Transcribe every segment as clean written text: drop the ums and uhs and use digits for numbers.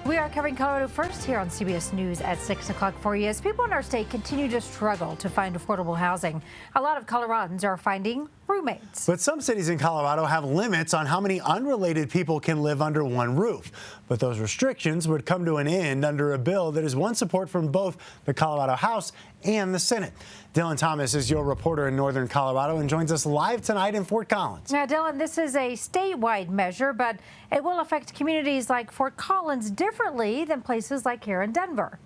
We are covering Colorado First here on CBS News at 6 o'clock for you as people in our state continue to struggle to find affordable housing. A lot of Coloradans are finding roommates. But some cities in Colorado have limits on how many unrelated people can live under one roof. But those restrictions would come to an end under a bill that has won support from both the Colorado House and the Senate. Dylan Thomas is your reporter in northern Colorado and joins us live tonight in Fort Collins. Now, Dylan, this is a statewide measure, but it will affect communities like Fort Collins differently than places like here in Denver.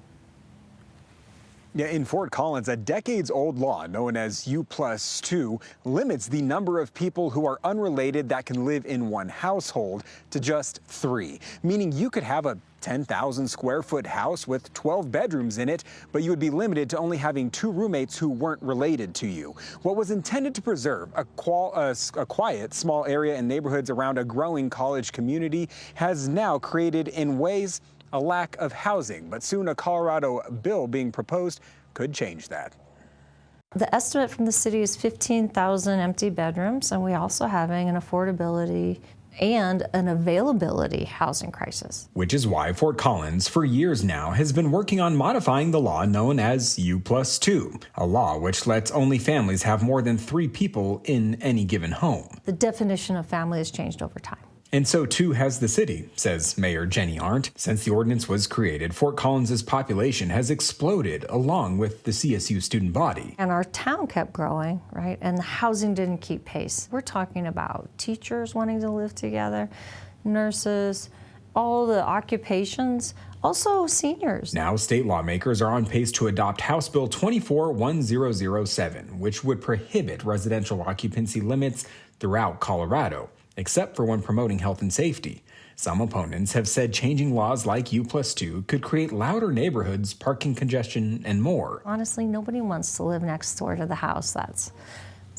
Yeah, in Fort Collins, a decades-old law known as U+2 limits the number of people who are unrelated that can live in one household to just 3, meaning you could have a 10,000 square foot house with 12 bedrooms in it, but you would be limited to only having 2 roommates who weren't related to you. What was intended to preserve a quiet, small area in neighborhoods around a growing college community has now created in ways a lack of housing, but soon a Colorado bill being proposed could change that. The estimate from the city is 15,000 empty bedrooms, and we're also having an affordability and an availability housing crisis. Which is why Fort Collins, for years now, has been working on modifying the law known as U+2, a law which lets only families have more than 3 people in any given home. The definition of family has changed over time. And so too has the city, says Mayor Jenny Arndt. Since the ordinance was created, Fort Collins' population has exploded along with the CSU student body. And our town kept growing, right? And the housing didn't keep pace. We're talking about teachers wanting to live together, nurses, all the occupations, also seniors. Now state lawmakers are on pace to adopt House Bill 24-1007, which would prohibit residential occupancy limits throughout Colorado, except for when promoting health and safety. Some opponents have said changing laws like U+2 could create louder neighborhoods, parking congestion, and more. Honestly, nobody wants to live next door to the house. It's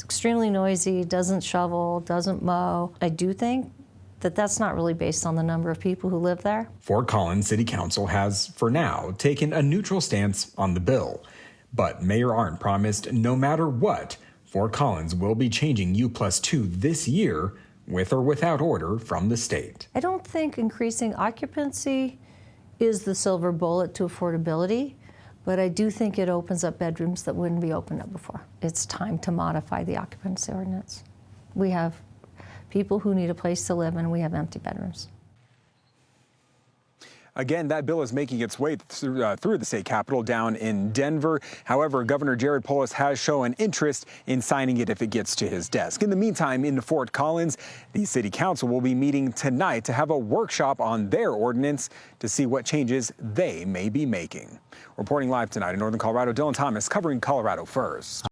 extremely noisy, doesn't shovel, doesn't mow. I do think that that's not really based on the number of people who live there. Fort Collins City Council has, for now, taken a neutral stance on the bill. But Mayor Arndt promised no matter what, Fort Collins will be changing U+2 this year, with or without order from the state. I don't think increasing occupancy is the silver bullet to affordability, but I do think it opens up bedrooms that wouldn't be opened up before. It's time to modify the occupancy ordinance. We have people who need a place to live, and we have empty bedrooms. Again, that bill is making its way through the state capitol down in Denver. However, Governor Polis has shown interest in signing it if it gets to his desk. In the meantime, in Fort Collins, the city council will be meeting tonight to have a workshop on their ordinance to see what changes they may be making. Reporting live tonight in northern Colorado, Dylan Thomas covering Colorado First.